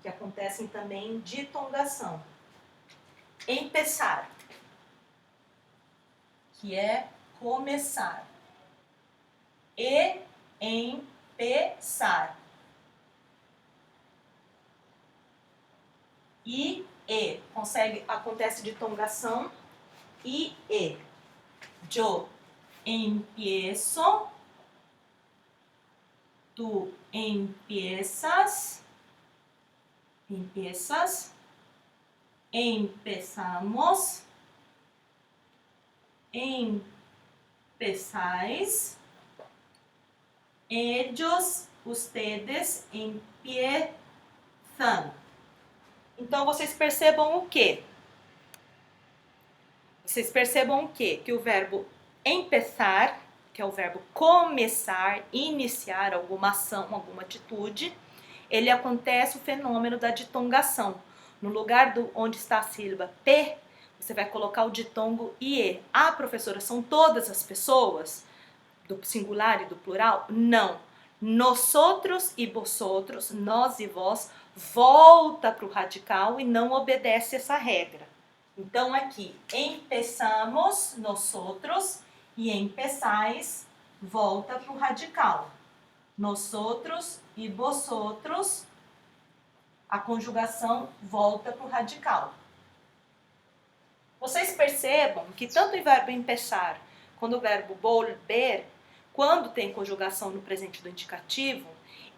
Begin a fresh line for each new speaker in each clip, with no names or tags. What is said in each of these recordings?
que acontecem também em ditongação. Empezar, que é começar. E empezar. Acontece ditongação. E. Yo empiezo. Tu empiezas. Empezamos. Empezáis. Ellos, ustedes empiezan. Então, vocês percebam o quê? Que o verbo empezar, que é o verbo começar, iniciar alguma ação, alguma atitude, ele acontece o fenômeno da ditongação. No lugar onde está a sílaba P, você vai colocar o ditongo IE. Ah, professora, são todas as pessoas? Do singular e do plural? Não. Nosotros e vosotros, nós e vós, volta para o radical e não obedece essa regra. Então aqui, empezamos, nosotros, e empezáis, volta para o radical. Nosotros e vosotros, a conjugação volta para o radical. Vocês percebam que tanto o verbo empezar quanto o verbo volver, quando tem conjugação no presente do indicativo,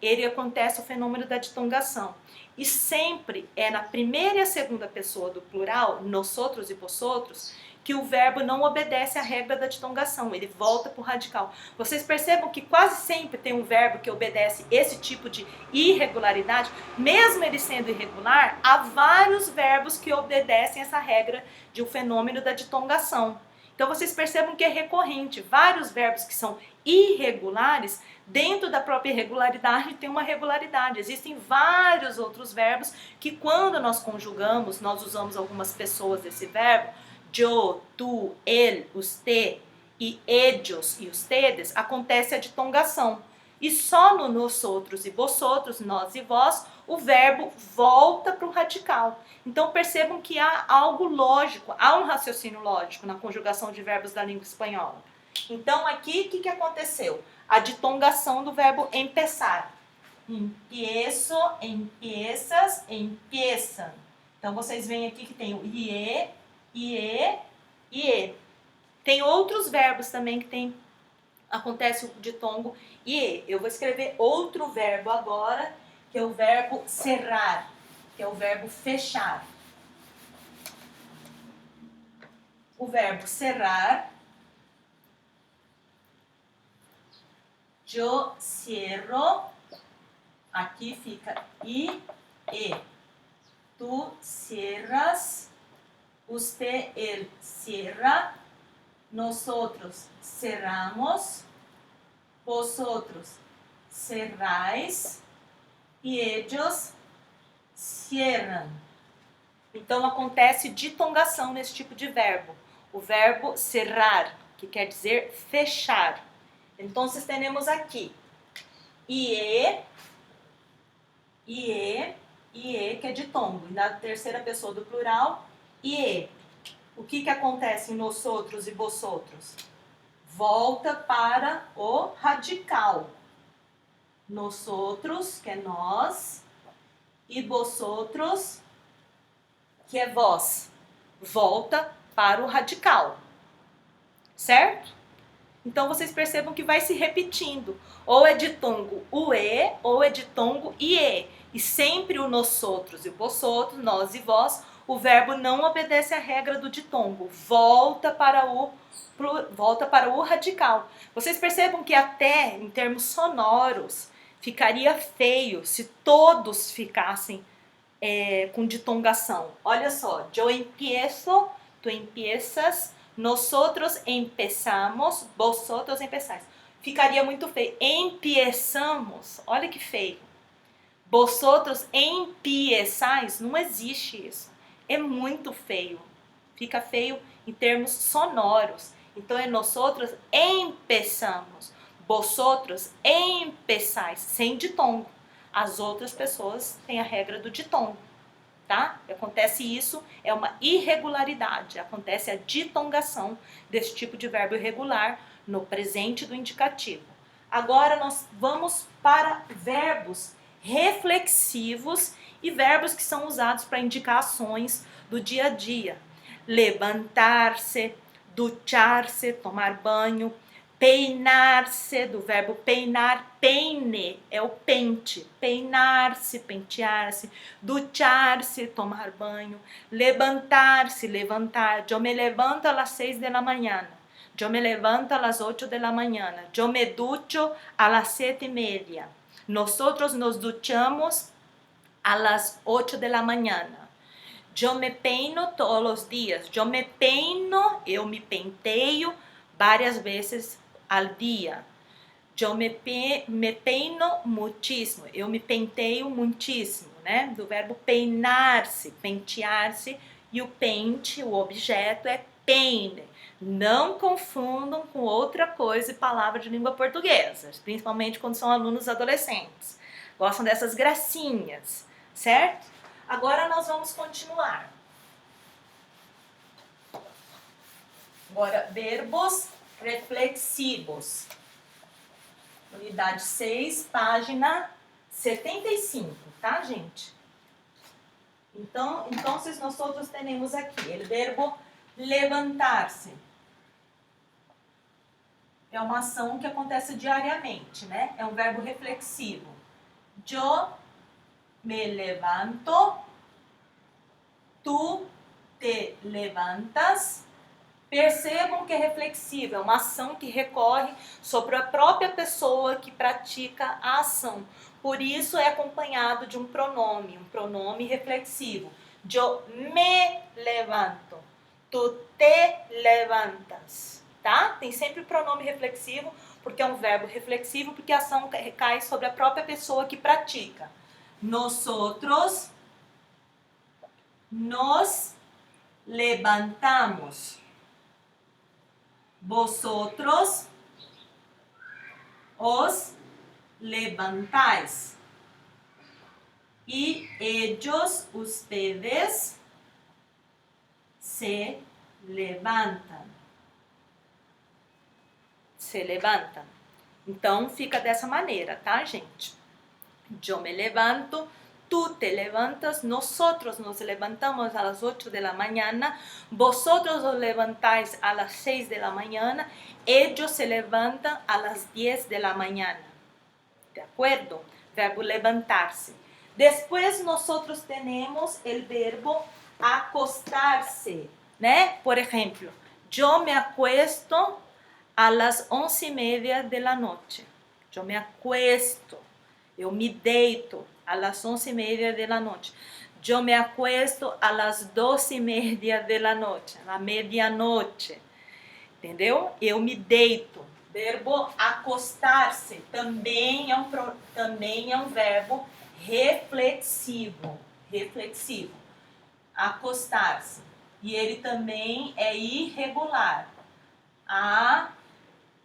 ele acontece o fenômeno da ditongação. E sempre é na primeira e a segunda pessoa do plural, nosotros e vosotros, que o verbo não obedece à regra da ditongação, ele volta para o radical. Vocês percebam que quase sempre tem um verbo que obedece esse tipo de irregularidade, mesmo ele sendo irregular, há vários verbos que obedecem essa regra de um fenômeno da ditongação. Então vocês percebam que é recorrente, vários verbos que são irregulares, dentro da própria irregularidade tem uma regularidade. Existem vários outros verbos que quando nós conjugamos, nós usamos algumas pessoas desse verbo, yo, tu, él, usted e ellos e ustedes, acontece a ditongação. E só no nosotros e vosotros, nós e vós, o verbo volta para o radical. Então percebam que há algo lógico, há um raciocínio lógico na conjugação de verbos da língua espanhola. Então aqui, o que aconteceu? A ditongação do verbo empezar. Empiezo, empiezas, empiezan. Então vocês veem aqui que tem o ie, ie. Tem outros verbos também que acontece o ditongo ie. Eu vou escrever outro verbo agora, que é o verbo cerrar, que é o verbo fechar. O verbo cerrar, yo cierro, aqui fica e. Tu cierras, usted, él cierra, nosotros cerramos, vosotros cerráis e ellos cierran. Então acontece ditongação nesse tipo de verbo. O verbo cerrar, que quer dizer fechar. Então, temos aqui ie, que é ditongo. E na terceira pessoa do plural, ie. O que acontece em nosotros e vosotros? Volta para o radical. Nosotros, que é nós, e vosotros, que é vós. Volta para o radical. Certo? Então, vocês percebam que vai se repetindo. Ou é ditongo ue, ou é ditongo ie. E sempre o nosotros e o vosotros, nós e vós, o verbo não obedece à regra do ditongo. Volta para o radical. Vocês percebam que até em termos sonoros ficaria feio se todos ficassem com ditongação. Olha só, yo empiezo, tu empiezas, nosotros empezamos, vosotros empezáis. Ficaria muito feio. Empiezamos, olha que feio. Vosotros empiezáis, não existe isso. É muito feio. Fica feio em termos sonoros. Então é nosotros empezamos, vosotros empezáis, sem ditongo. As outras pessoas têm a regra do ditongo, tá? Acontece isso, é uma irregularidade, acontece a ditongação desse tipo de verbo irregular no presente do indicativo. Agora nós vamos para verbos reflexivos e verbos que são usados para indicar ações do dia a dia. Levantar-se, duchar-se, tomar banho, peinar-se, do verbo peinar, peine, é o pente, peinar-se, pentear-se, duchar-se, tomar banho, levantar-se, levantar, eu me levanto às 6 da manhã, eu me levanto às 8 da manhã, eu me ducho às 7:30, nosotros nos duchamos às 8 da manhã, eu me peino todos os dias, eu me peino, eu me penteio várias vezes ao dia. Eu me peino muitíssimo, eu me penteio muitíssimo, né? Do verbo peinar-se, pentear-se, e o pente, o objeto é peine. Não confundam com outra coisa e palavra de língua portuguesa, principalmente quando são alunos adolescentes. Gostam dessas gracinhas, certo? Agora nós vamos continuar. Agora, verbos reflexivos. Unidade 6, página 75, tá, gente? Então nós outros temos aqui o verbo levantar-se. É uma ação que acontece diariamente, né? É um verbo reflexivo. Eu me levanto, tu te levantas. Percebam que é reflexivo, é uma ação que recorre sobre a própria pessoa que pratica a ação. Por isso é acompanhado de um pronome reflexivo. Eu me levanto, tu te levantas, tá? Tem sempre o pronome reflexivo, porque é um verbo reflexivo, porque a ação recai sobre a própria pessoa que pratica. Nosotros nos levantamos. Vosotros os levantáis. Y ellos, ustedes, se levantam. Se levantam. Então, fica dessa maneira, tá, gente? Eu me levanto, tú te levantas, nosotros nos levantamos a las 8 de la mañana, vosotros os levantáis a las 6 de la mañana, ellos se levantan a las 10 de la mañana. ¿De acuerdo? Verbo levantar-se. Después nosotros tenemos el verbo acostar-se, né? Por ejemplo, yo me acuesto a las 11:30 de la noche. Yo me acuesto, eu me deito a las 11:30 de la noche. Yo me acuesto a las 12:30 de la noche, na medianoche. Entendeu? Eu me deito. Verbo acostar-se também é um verbo reflexivo. Reflexivo. Acostar-se. E ele também é irregular.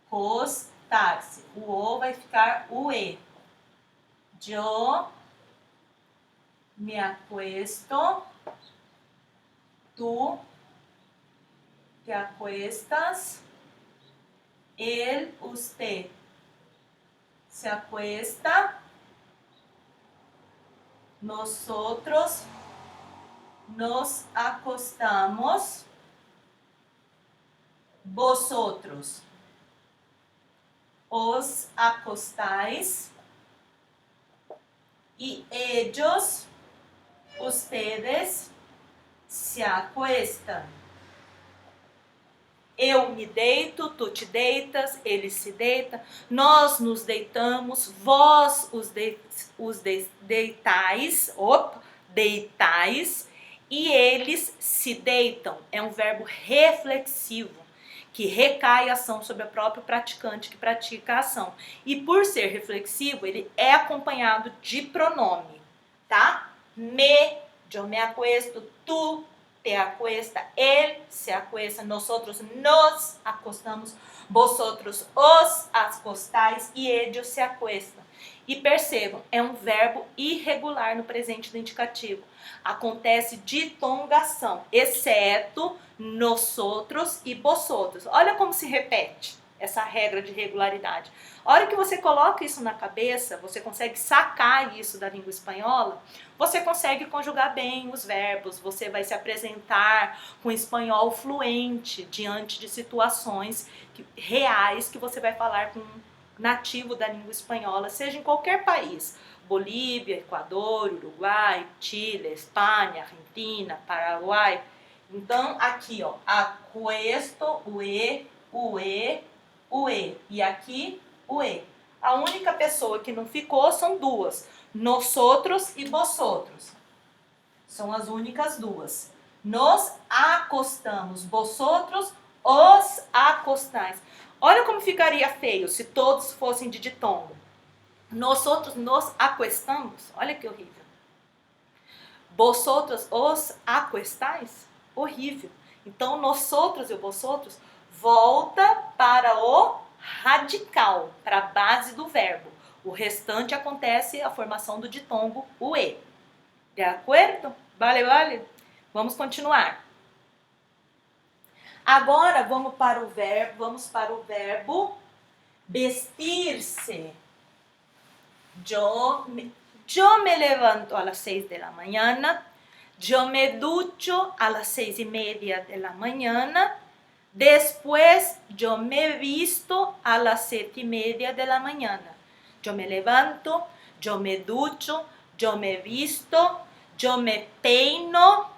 Acostar-se. O O vai ficar o E. Yo me acuesto, tú te acuestas, él, usted se acuesta, nosotros nos acostamos, vosotros os acostáis, y ellos, ustedes, se acuestam. Eu me deito, tu te deitas, ele se deita, nós nos deitamos, vós deitais, e eles se deitam. É um verbo reflexivo, que recai a ação sobre o próprio praticante que pratica a ação. E por ser reflexivo, ele é acompanhado de pronome, tá? Eu me acuesto, tu te acuesta, él se acuesta, nosotros nos acostamos, vosotros os acostáis e ellos se acuestam. E percebam, é um verbo irregular no presente do indicativo. Acontece ditongação, exceto nosotros e vosotros. Olha como se repete essa regra de regularidade. A hora que você coloca isso na cabeça, você consegue sacar isso da língua espanhola, você consegue conjugar bem os verbos, você vai se apresentar com espanhol fluente diante de situações reais que você vai falar com um nativo da língua espanhola, seja em qualquer país. Bolívia, Equador, Uruguai, Chile, Espanha, Argentina, Paraguai. Então, aqui, ó, acuesto, ue, ue, ue. E aqui, ue. A única pessoa que não ficou são duas. Nosotros e vosotros. São as únicas duas. Nos acostamos. Vosotros os acostais. Olha como ficaria feio se todos fossem de ditongo. Nosotros nos acuestamos. Olha que horrível. Vosotros os acuestais. Horrível. Então, nosotros e vosotros volta para o radical, para a base do verbo. O restante acontece a formação do ditongo ue. De acordo? Vale, vale? Vamos continuar. Agora vamos para o verbo vestir-se. Yo me levanto a las 6 de la mañana. Yo me ducho a las 6:30 de la mañana. Después yo me visto a las 7:30 de la mañana. Yo me levanto, yo me ducho, yo me visto, yo me peino.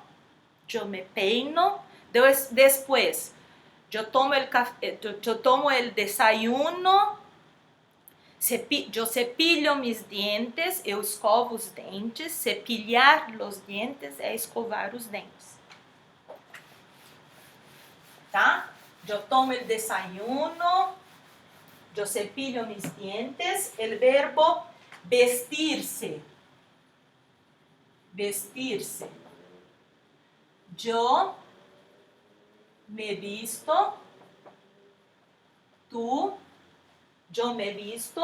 Después yo tomo el desayuno, yo cepillo mis dientes, eu escovo os dentes. Cepilhar los dientes é escovar os dentes. Tá? Yo tomo el desayuno, yo cepillo mis dientes. El verbo vestirse. Vestirse. Yo me visto, yo me visto,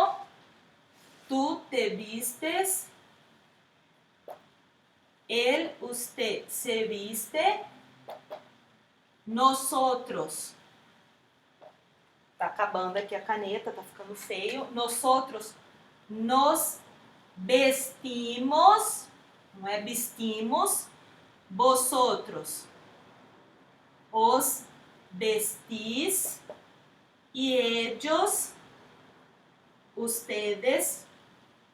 tú te vistes, él, usted se viste, nosotros. Tá acabando aqui a caneta, tá ficando feio. Nosotros nos vestimos, não é vestimos. Vosotros os vestís y ellos, ustedes,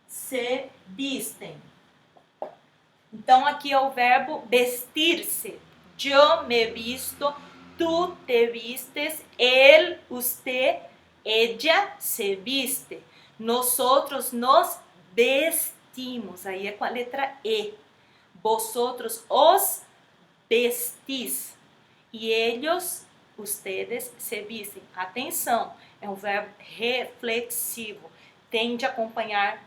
se visten. Então, aqui é o verbo vestir-se. Yo me visto, tú te vistes, él, usted, ella se viste. Nosotros nos vestimos. Aí é com a letra E. Vosotros os vestís e ellos, ustedes, se vistem. Atenção, é um verbo reflexivo. Tem de acompanhar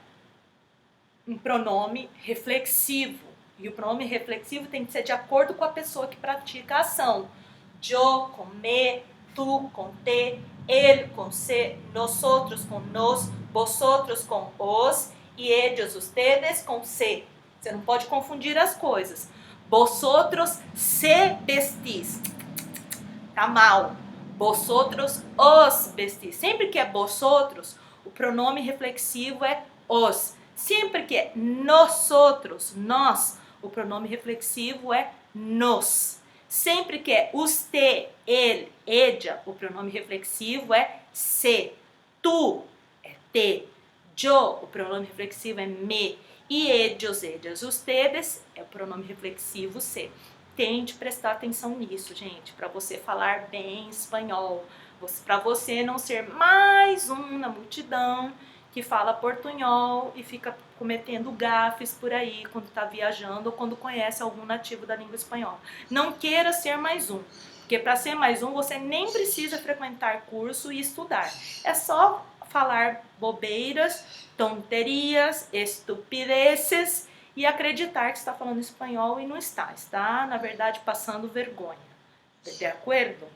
um pronome reflexivo. E o pronome reflexivo tem que ser de acordo com a pessoa que pratica a ação. Yo com me, tu com te, ele com se, nosotros com nos, vosotros com os e ellos, ustedes com se. Você não pode confundir as coisas. Vosotros se vestís. Tá mal. Vosotros os vestís. Sempre que é vosotros, o pronome reflexivo é os. Sempre que é nosotros, nós, o pronome reflexivo é nos. Sempre que é usted, ele, ella, o pronome reflexivo é se. Tu é te. Yo, o pronome reflexivo é me. E ellos, ellas, ustedes é o pronome reflexivo se. Tente prestar atenção nisso, gente, para você falar bem espanhol, para você não ser mais um na multidão que fala portunhol e fica cometendo gafes por aí quando está viajando ou quando conhece algum nativo da língua espanhola. Não queira ser mais um, porque para ser mais um você nem precisa frequentar curso e estudar. É só falar bobeiras, tonterias, estupideces e acreditar que está falando espanhol e não está. Está, na verdade, passando vergonha. De acordo?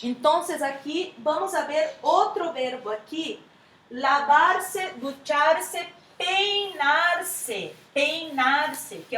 Então, aqui, vamos a ver outro verbo aqui. lavar-se, duchar-se, peinar-se, peinar-se, que é